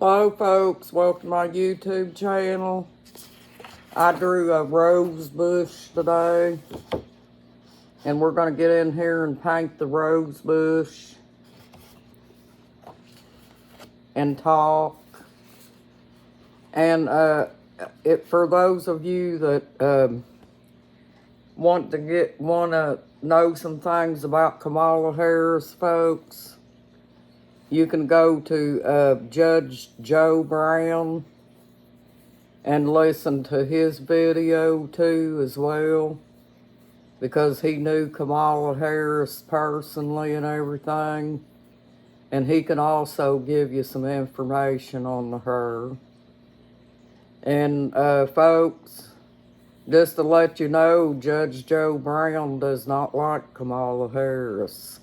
Hello folks, welcome to my YouTube channel. I drew a rose bush today, and we're going to get in here and paint the rose bush and talk. And for those of you that want to know some things about Kamala Harris, folks, you can go to Judge Joe Brown and listen to his video too as well, because he knew Kamala Harris personally and everything, and he can also give you some information on her. And folks, just to let you know, Judge Joe Brown does not like Kamala Harris.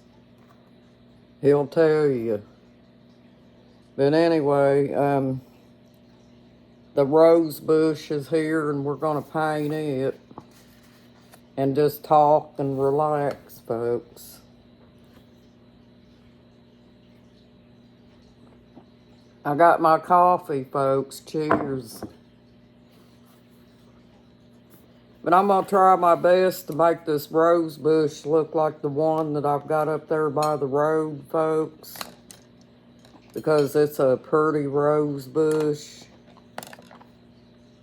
He'll tell you. But anyway, the rose bush is here, and we're going to paint it and just talk and relax, folks. I got my coffee, folks. Cheers. But I'm going to try my best to make this rose bush look like the one that I've got up there by the road, folks, because it's a pretty rose bush,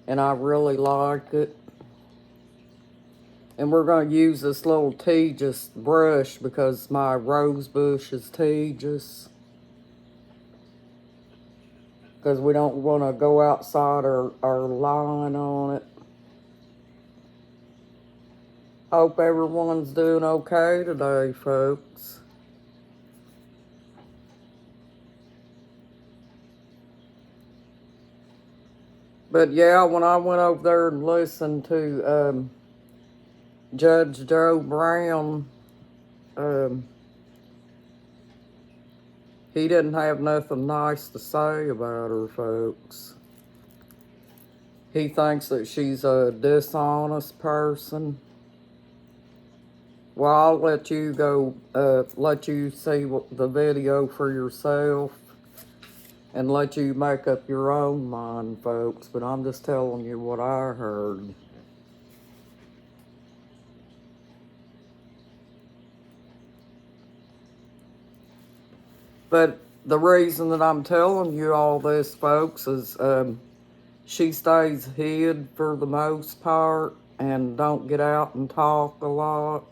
and I really like it. And we're going to use this little Tejas brush because my rose bush is Tejas, because we don't want to go outside our line on it. Hope everyone's doing okay today, folks. But yeah, when I went over there and listened to Judge Joe Brown, he didn't have nothing nice to say about her, folks. He thinks that she's a dishonest person. Well, I'll let you go, let you see the video for yourself and let you make up your own mind, folks. But I'm just telling you what I heard. But the reason that I'm telling you all this, folks, is she stays hid for the most part and don't get out and talk a lot.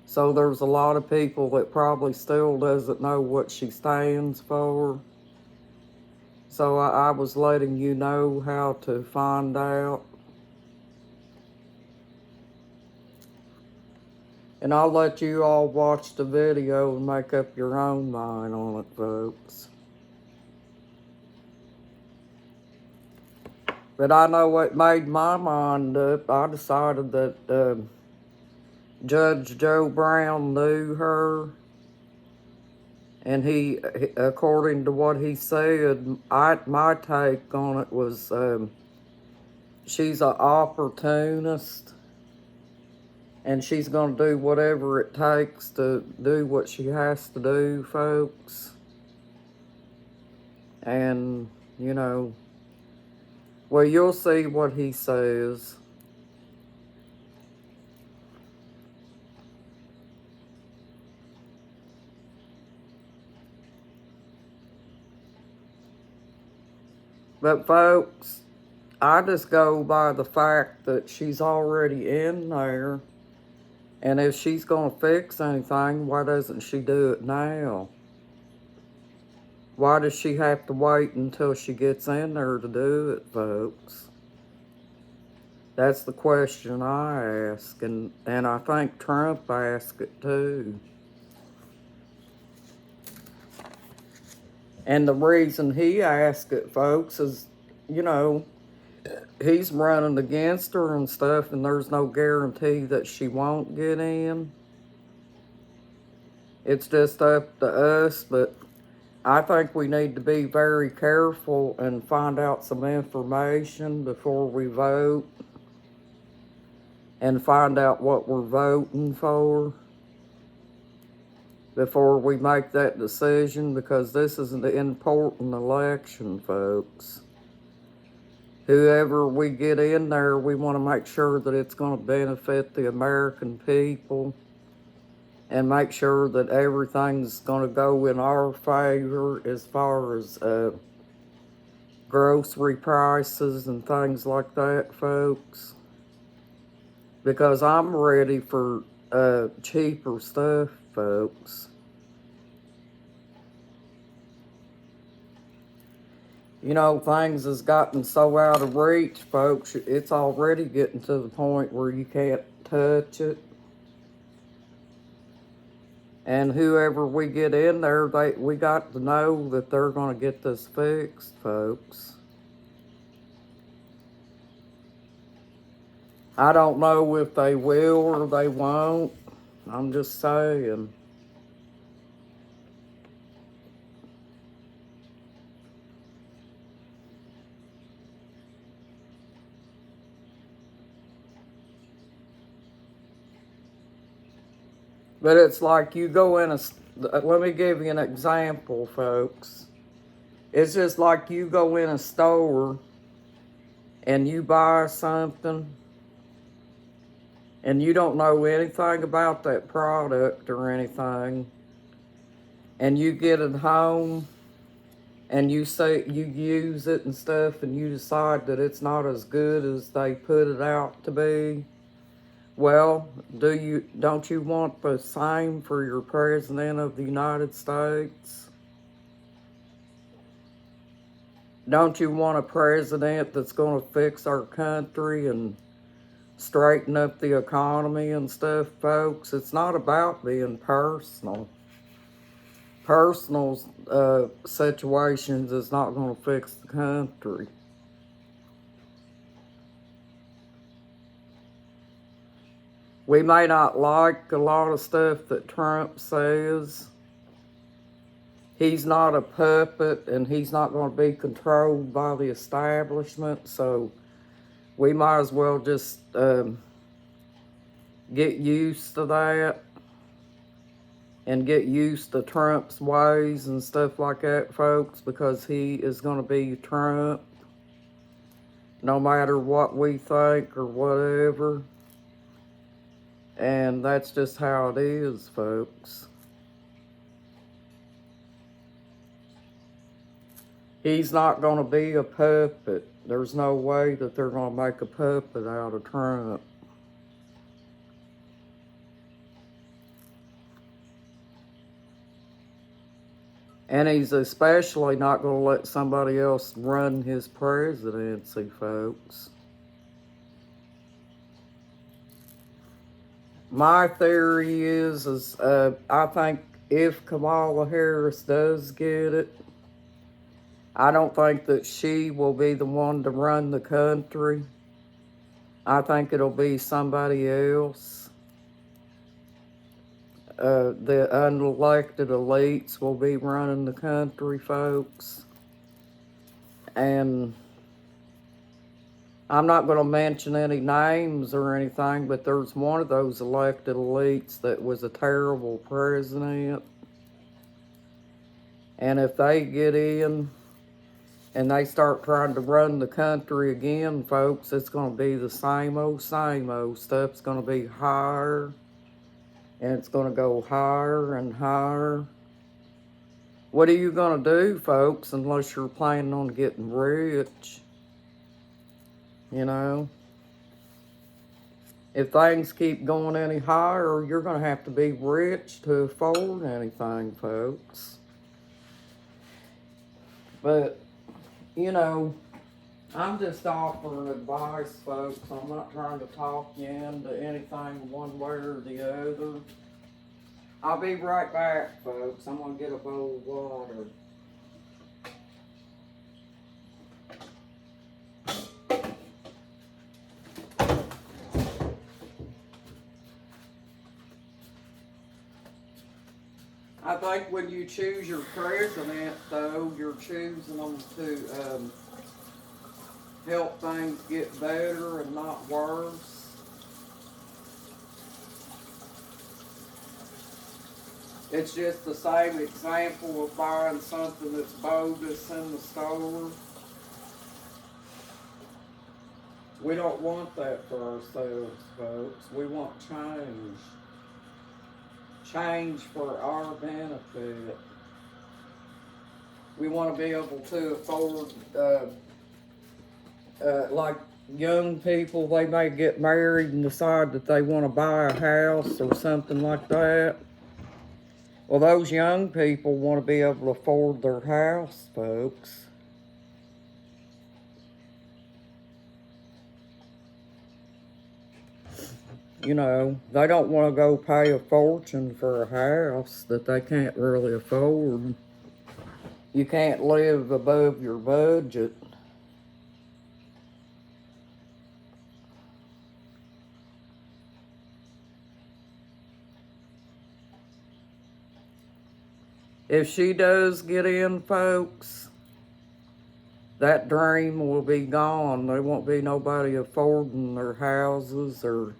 So there's a lot of people that probably still doesn't know what she stands for. So I was letting you know how to find out. And I'll let you all watch the video and make up your own mind on it, folks. But I know what made my mind up. I decided that Judge Joe Brown knew her. And he, according to what he said, my take on it was she's an opportunist. And she's going to do whatever it takes to do what she has to do, folks. And, you know, well, you'll see what he says. But, folks, I just go by the fact that she's already in there. And if she's going to fix anything, why doesn't she do it now? Why does she have to wait until she gets in there to do it, folks? That's the question I ask, and I think Trump asked it too. And the reason he asked it, folks, is, you know, he's running against her and stuff, and there's no guarantee that she won't get in. It's just up to us, but I think we need to be very careful and find out some information before we vote and find out what we're voting for. before we make that decision, because this is an important election, folks. Whoever we get in there, we want to make sure that it's going to benefit the American people and make sure that everything's going to go in our favor as far as grocery prices and things like that, folks. Because I'm ready for cheaper stuff, folks. You know, things has gotten so out of reach, folks. It's already getting to the point where you can't touch it. And whoever we get in there, we got to know that they're going to get this fixed, folks. I don't know if they will or they won't. I'm just saying. But it's like you go in let me give you an example, folks. It's just like you go in a store and you buy something and you don't know anything about that product or anything, and you get it home and you say you use it and stuff and you decide that it's not as good as they put it out to be. Well, don't you want the same for your president of the United States? Don't you want a president that's going to fix our country and straighten up the economy and stuff, folks? It's not about being personal. Personal situations is not going to fix the country. We may not like a lot of stuff that Trump says. He's not a puppet and he's not going to be controlled by the establishment, so we might as well just get used to that and get used to Trump's ways and stuff like that, folks, because he is going to be Trump no matter what we think or whatever. And that's just how it is, folks. He's not going to be a puppet. There's no way that they're going to make a puppet out of Trump. And he's especially not going to let somebody else run his presidency, folks. My theory is I think if Kamala Harris does get it, I don't think that she will be the one to run the country. I think it'll be somebody else. The unelected elites will be running the country, folks. And I'm not going to mention any names or anything, but there's one of those elected elites that was a terrible president. And if they get in and they start trying to run the country again, folks, it's going to be the same old, same old. Stuff's going to be higher, and it's going to go higher and higher. What are you going to do, folks, unless you're planning on getting rich? You know? If things keep going any higher, you're going to have to be rich to afford anything, folks. But, you know, I'm just offering advice, folks. I'm not trying to talk you into anything one way or the other. I'll be right back, folks. I'm going to get a bowl of water. I think when you choose your president, though, you're choosing them to help things get better and not worse. It's just the same example of buying something that's bogus in the store. We don't want that for ourselves, folks. We want change. Change for our benefit. We want to be able to afford, like young people, they may get married and decide that they want to buy a house or something like that. Well, those young people want to be able to afford their house, folks. You know, they don't want to go pay a fortune for a house that they can't really afford. You can't live above your budget. If she does get in, folks, that dream will be gone. There won't be nobody affording their houses or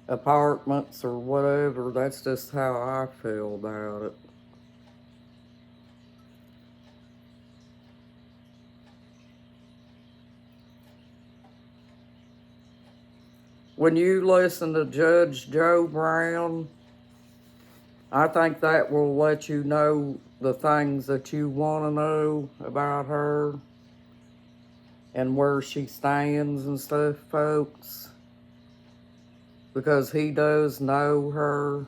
apartments or whatever. That's just how I feel about it. When you listen to Judge Joe Brown, I think that will let you know the things that you want to know about her and where she stands and stuff, folks. Because he does know her.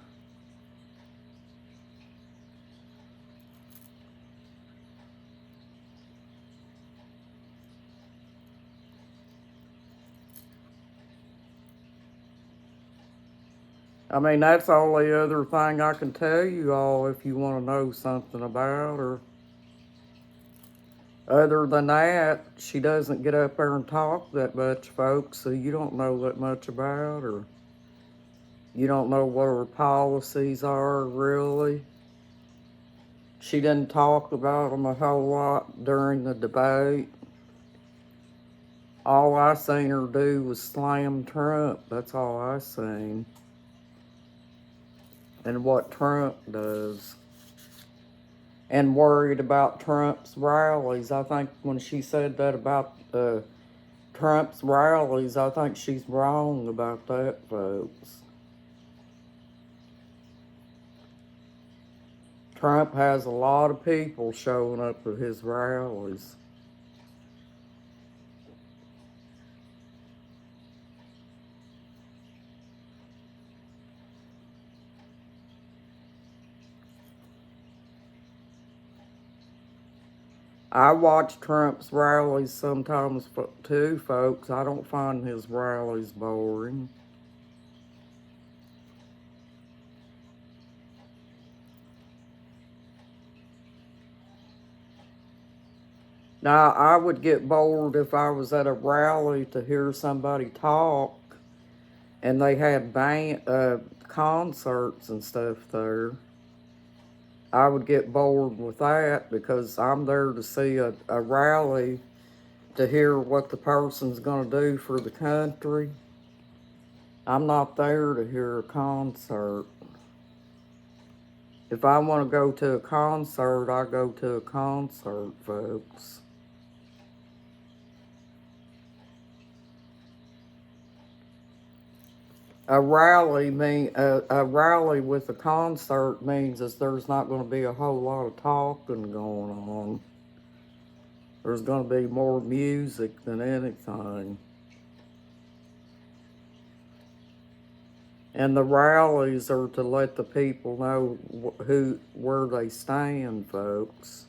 I mean, that's the only other thing I can tell you all if you want to know something about her. Other than that, she doesn't get up there and talk that much, folks, so you don't know that much about her. You don't know what her policies are, really. She didn't talk about them a whole lot during the debate. All I seen her do was slam Trump. That's all I seen. And what Trump does. And worried about Trump's rallies. I think when she said that about Trump's rallies, I think she's wrong about that, folks. Trump has a lot of people showing up at his rallies. I watch Trump's rallies sometimes too, folks. I don't find his rallies boring. Now, I would get bored if I was at a rally to hear somebody talk and they had concerts and stuff there. I would get bored with that because I'm there to see a rally to hear what the person's going to do for the country. I'm not there to hear a concert. If I want to go to a concert, I go to a concert, folks. A rally a rally with a concert means is there's not going to be a whole lot of talking going on. There's going to be more music than anything. And the rallies are to let the people know where they stand, folks.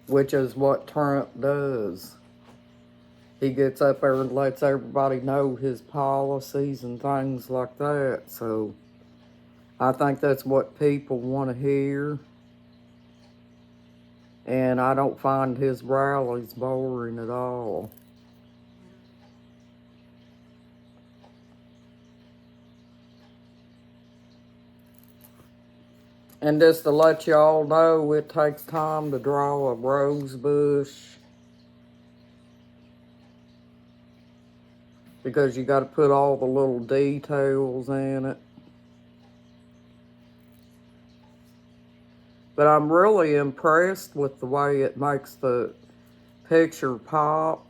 Which is what Trump does. He gets up there and lets everybody know his policies and things like that. So I think that's what people want to hear. And I don't find his rallies boring at all. And just to let y'all know, it takes time to draw a rose bush. Because you got to put all the little details in it. But I'm really impressed with the way it makes the picture pop,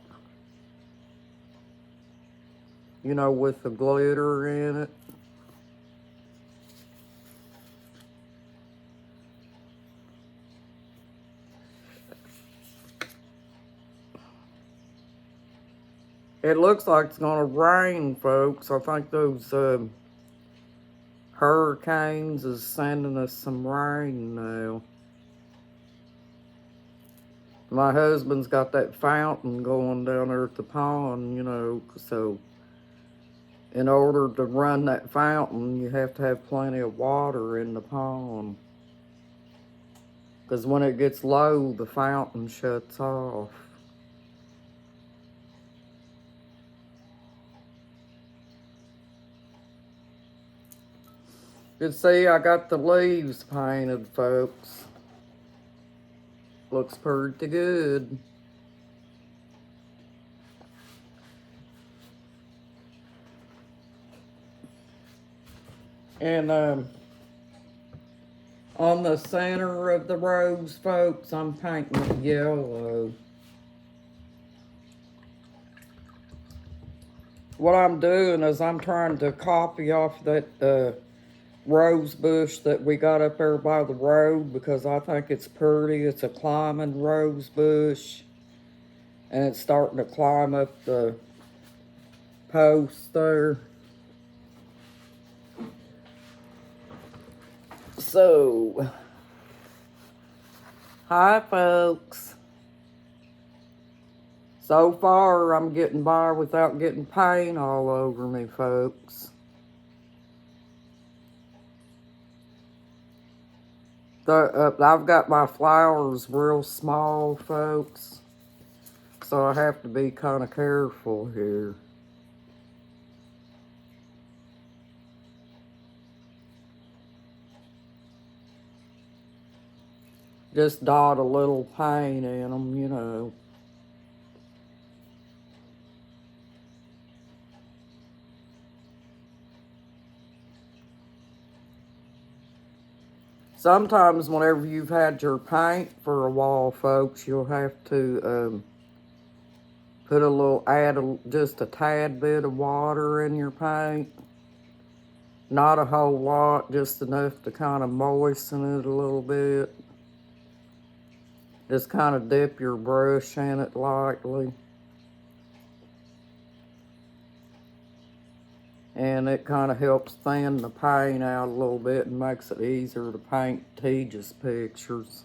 you know, with the glitter in it. It looks like it's gonna rain, folks. I think those hurricanes is sending us some rain now. My husband's got that fountain going down there at the pond, you know, so in order to run that fountain, you have to have plenty of water in the pond. Because when it gets low, the fountain shuts off. You see, I got the leaves painted, folks. Looks pretty good. And on the center of the rose, folks, I'm painting it yellow. What I'm doing is I'm trying to copy off that rose bush that we got up there by the road because I think it's pretty. It's a climbing rose bush. And it's starting to climb up the post there. So, hi folks. So far, I'm getting by without getting paint all over me, folks. I've got my flowers real small, folks. So I have to be kind of careful here. Just dot a little paint in them, you know. Sometimes whenever you've had your paint for a while, folks, you'll have to add just a tad bit of water in your paint. Not a whole lot, just enough to kind of moisten it a little bit. Just kind of dip your brush in it lightly. And it kind of helps thin the paint out a little bit and makes it easier to paint Tejas pictures.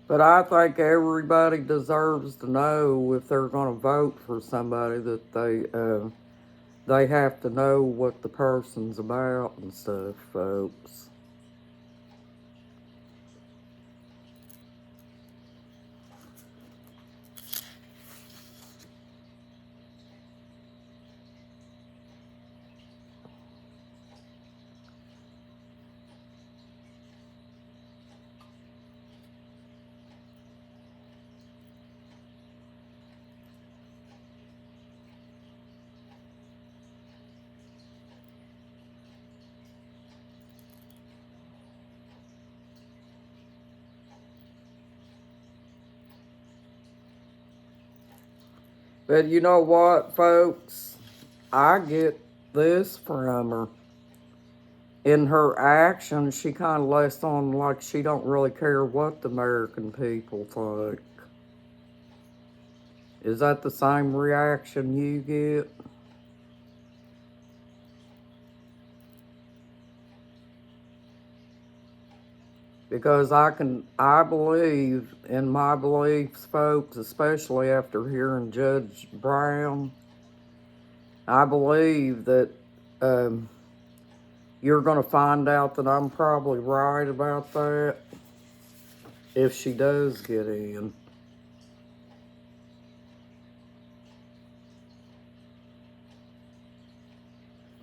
But I think everybody deserves to know if they're going to vote for somebody that they have to know what the person's about and stuff, folks. But you know what, folks? I get this from her. In her actions, she kind of lets on like she don't really care what the American people think. Is that the same reaction you get? Because I believe in my beliefs, folks, especially after hearing Judge Brown, I believe that um, you're going to find out that I'm probably right about that if she does get in.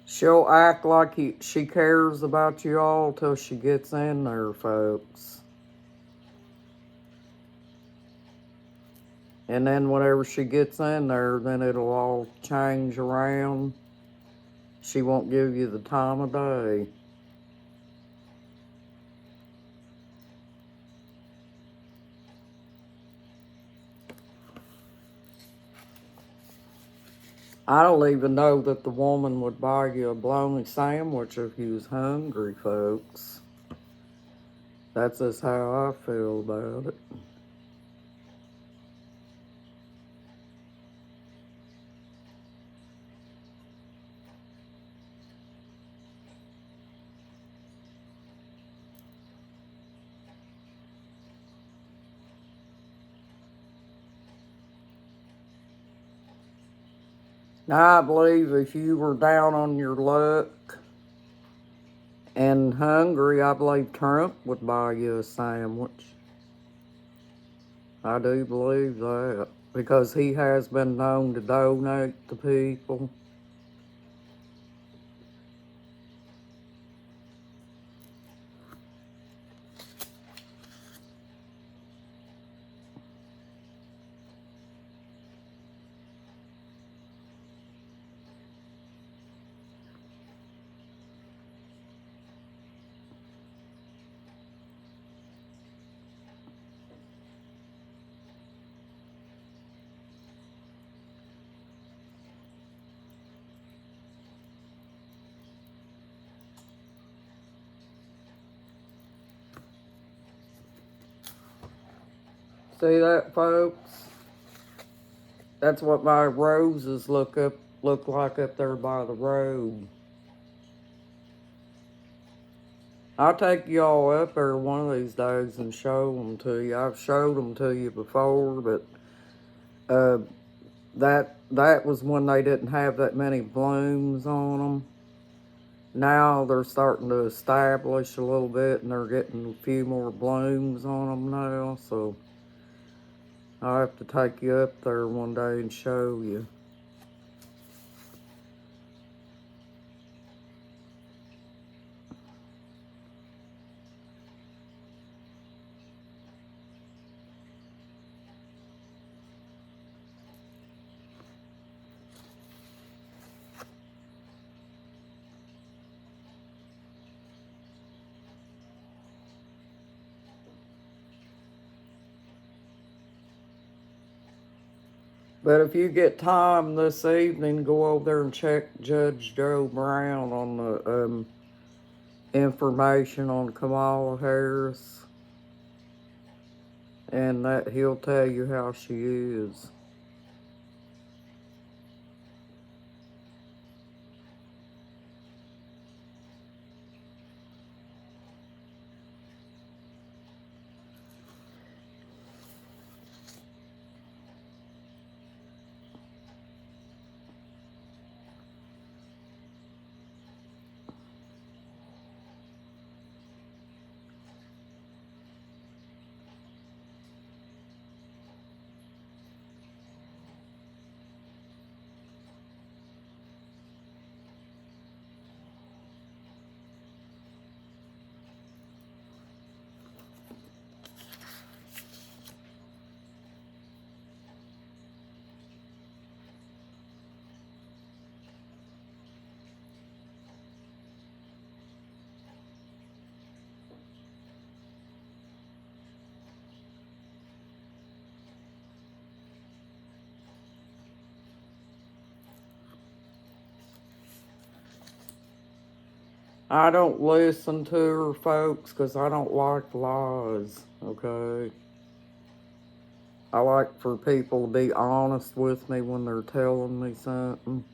She'll act like she cares about you all till she gets in there, folks. And then whenever she gets in there, then it'll all change around. She won't give you the time of day. I don't even know that the woman would buy you a bologna sandwich if you was hungry, folks. That's just how I feel about it. Now, I believe if you were down on your luck and hungry, I believe Trump would buy you a sandwich. I do believe that because he has been known to donate to people. See that, folks? That's what my roses look like up there by the road. I'll take y'all up there one of these days and show them to you. I've showed them to you before, but uh, that was when they didn't have that many blooms on them. Now they're starting to establish a little bit, and they're getting a few more blooms on them now. So I'll have to take you up there one day and show you. But if you get time this evening, go over there and check Judge Joe Brown on the information on Kamala Harris, and that he'll tell you how she is. I don't listen to her, folks, because I don't like lies, okay? I like for people to be honest with me when they're telling me something.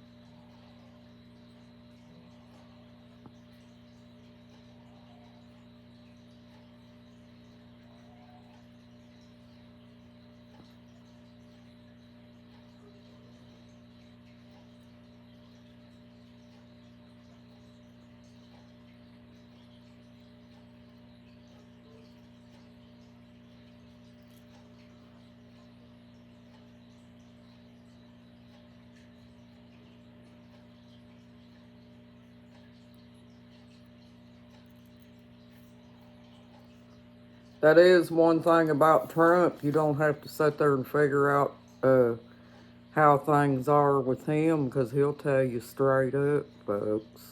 That is one thing about Trump. You don't have to sit there and figure out how things are with him, because he'll tell you straight up, folks.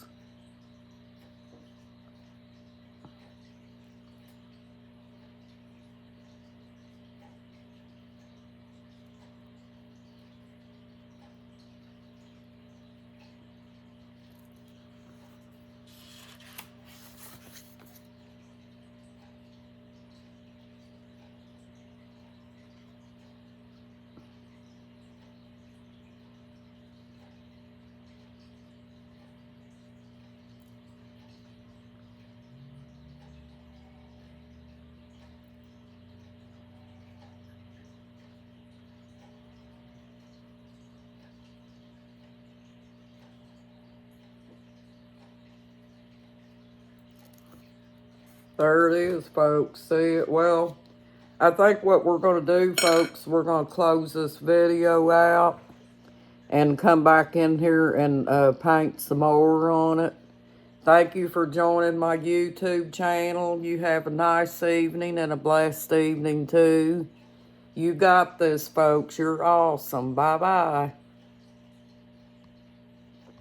There it is, folks. See it? Well, I think what we're going to do, folks, we're going to close this video out and come back in here and paint some more on it. Thank you for joining my YouTube channel. You have a nice evening and a blessed evening, too. You got this, folks. You're awesome. Bye-bye.